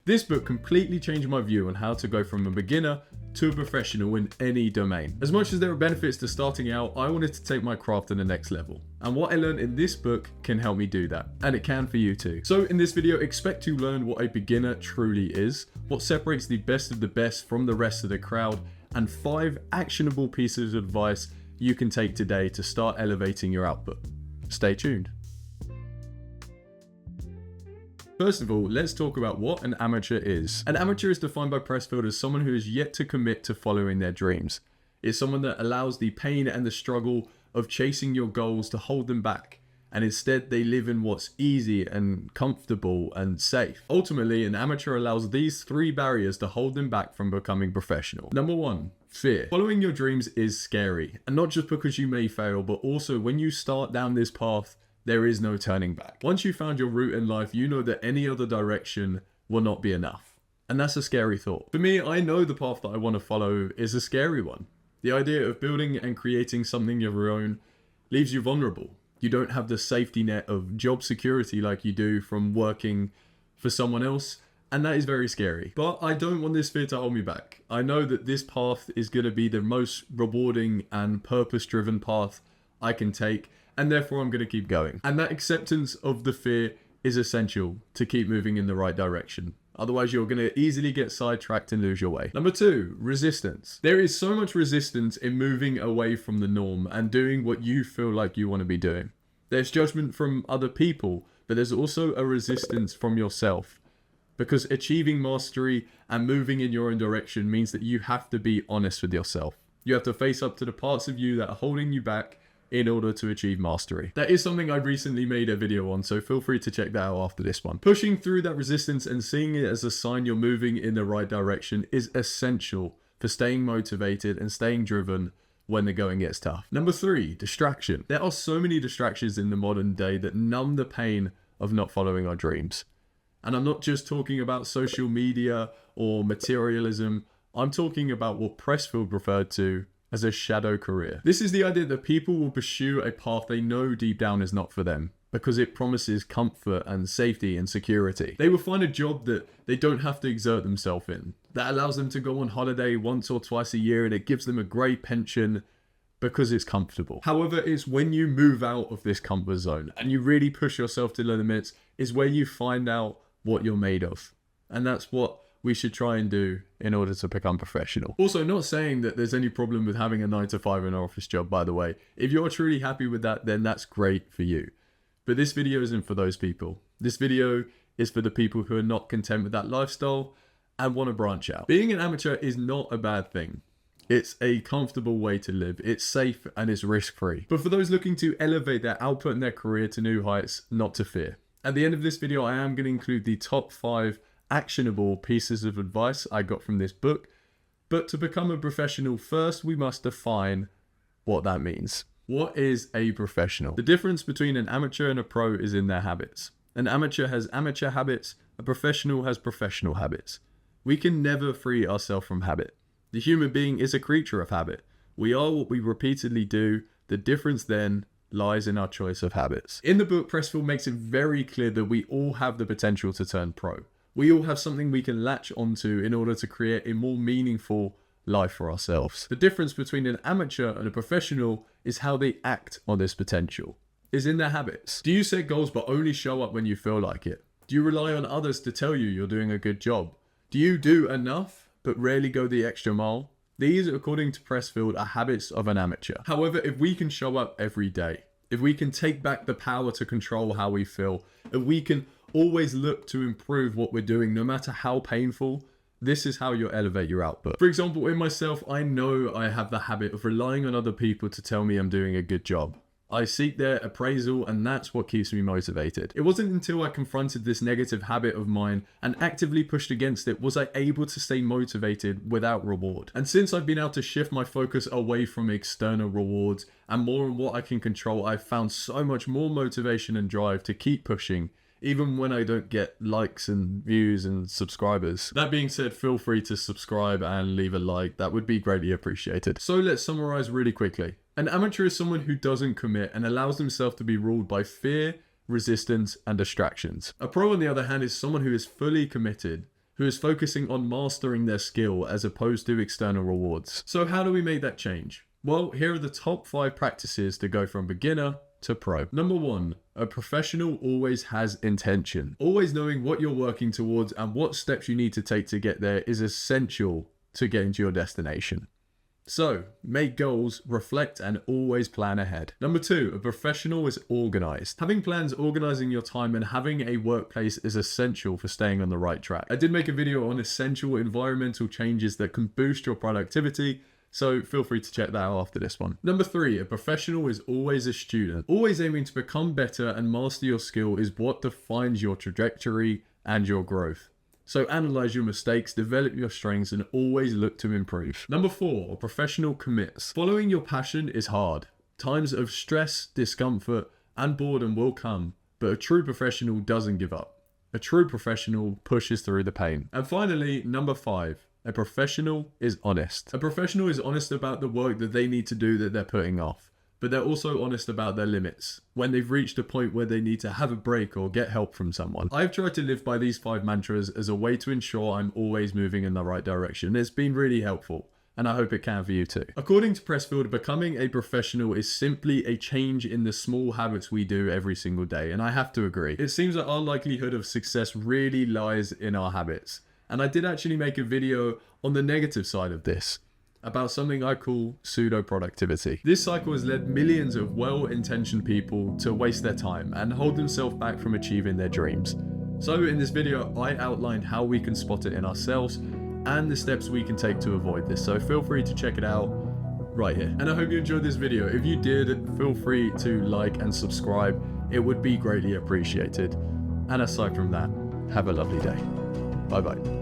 This book completely changed my view on how to go from a beginner to a professional in any domain. As much as there are benefits to starting out, I wanted to take my craft to the next level. And what I learned in this book can help me do that. And it can for you too. So in this video, expect to learn what a beginner truly is, what separates the best of the best from the rest of the crowd, and 5 actionable pieces of advice you can take today to start elevating your output. Stay tuned. First of all, let's talk about what an amateur is. An amateur is defined by Pressfield as someone who is yet to commit to following their dreams. It's someone that allows the pain and the struggle of chasing your goals to hold them back, and instead they live in what's easy and comfortable and safe. Ultimately, an amateur allows these 3 barriers to hold them back from becoming professional. Number 1, fear. Following your dreams is scary, and not just because you may fail, but also when you start down this path, there is no turning back. Once you found your route in life, you know that any other direction will not be enough. And that's a scary thought. For me, I know the path that I want to follow is a scary one. The idea of building and creating something of your own leaves you vulnerable. You don't have the safety net of job security like you do from working for someone else, and that is very scary. But I don't want this fear to hold me back. I know that this path is going to be the most rewarding and purpose-driven path I can take, and therefore I'm going to keep going. And that acceptance of the fear is essential to keep moving in the right direction. Otherwise, you're going to easily get sidetracked and lose your way. Number 2, resistance. There is so much resistance in moving away from the norm and doing what you feel like you want to be doing. There's judgment from other people, but there's also a resistance from yourself. Because achieving mastery and moving in your own direction means that you have to be honest with yourself. You have to face up to the parts of you that are holding you back in order to achieve mastery. That is something I recently made a video on, so feel free to check that out after this one. Pushing through that resistance and seeing it as a sign you're moving in the right direction is essential for staying motivated and staying driven when the going gets tough. Number 3, distraction. There are so many distractions in the modern day that numb the pain of not following our dreams. And I'm not just talking about social media or materialism. I'm talking about what Pressfield referred to as a shadow career. This is the idea that people will pursue a path they know deep down is not for them because it promises comfort and safety and security. They will find a job that they don't have to exert themselves in, that allows them to go on holiday once or twice a year, and it gives them a great pension because it's comfortable. However, it's when you move out of this comfort zone and you really push yourself to the limits is where you find out what you're made of. And that's what we should try and do in order to become professional. Also, not saying that there's any problem with having a 9-to-5 in an office job, by the way. If you're truly happy with that, then that's great for you. But this video isn't for those people. This video is for the people who are not content with that lifestyle and want to branch out. Being an amateur is not a bad thing. It's a comfortable way to live. It's safe and it's risk-free. But for those looking to elevate their output and their career to new heights, not to fear. At the end of this video, I am going to include the top 5 actionable pieces of advice I got from this book. But to become a professional, first we must define what that means. What is a professional? The difference between an amateur and a pro is in their habits. An amateur has amateur habits, a professional has professional habits. We can never free ourselves from habit. The human being is a creature of habit. We are what we repeatedly do. The difference then lies in our choice of habits. In the book, Pressfield makes it very clear that we all have the potential to turn pro. We all have something we can latch onto in order to create a more meaningful life for ourselves. The difference between an amateur and a professional is how they act on this potential, is in their habits. Do you set goals but only show up when you feel like it? Do you rely on others to tell you you're doing a good job? Do you do enough but rarely go the extra mile? These, according to Pressfield, are habits of an amateur. However, if we can show up every day, if we can take back the power to control how we feel, if we can always look to improve what we're doing, no matter how painful, this is how you'll elevate your output. For example, in myself, I know I have the habit of relying on other people to tell me I'm doing a good job. I seek their appraisal, and that's what keeps me motivated. It wasn't until I confronted this negative habit of mine and actively pushed against it was I able to stay motivated without reward. And since I've been able to shift my focus away from external rewards and more on what I can control, I've found so much more motivation and drive to keep pushing, even when I don't get likes and views and subscribers. That being said, feel free to subscribe and leave a like. That would be greatly appreciated. So let's summarize really quickly. An amateur is someone who doesn't commit and allows themselves to be ruled by fear, resistance, and distractions. A pro, on the other hand, is someone who is fully committed, who is focusing on mastering their skill as opposed to external rewards. So how do we make that change? Well, here are the top 5 practices to go from beginner to pro. Number 1, a professional always has intention. Always knowing what you're working towards and what steps you need to take to get there is essential to getting to your destination. So, make goals, reflect, and always plan ahead. Number 2, a professional is organized. Having plans, organizing your time, and having a workplace is essential for staying on the right track. I did make a video on essential environmental changes that can boost your productivity, so feel free to check that out after this one. Number 3, a professional is always a student. Always aiming to become better and master your skill is what defines your trajectory and your growth. So analyze your mistakes, develop your strengths, and always look to improve. Number 4, a professional commits. Following your passion is hard. Times of stress, discomfort, and boredom will come, but a true professional doesn't give up. A true professional pushes through the pain. And finally, number 5, a professional is honest. A professional is honest about the work that they need to do that they're putting off, but they're also honest about their limits when they've reached a point where they need to have a break or get help from someone. I've tried to live by these 5 mantras as a way to ensure I'm always moving in the right direction. It's been really helpful, and I hope it can for you too. According to Pressfield, becoming a professional is simply a change in the small habits we do every single day, and I have to agree. It seems that our likelihood of success really lies in our habits, and I did actually make a video on the negative side of this, about something I call pseudo-productivity. This cycle has led millions of well-intentioned people to waste their time and hold themselves back from achieving their dreams. So in this video, I outlined how we can spot it in ourselves and the steps we can take to avoid this. So feel free to check it out right here. And I hope you enjoyed this video. If you did, feel free to like and subscribe. It would be greatly appreciated. And aside from that, have a lovely day. Bye bye.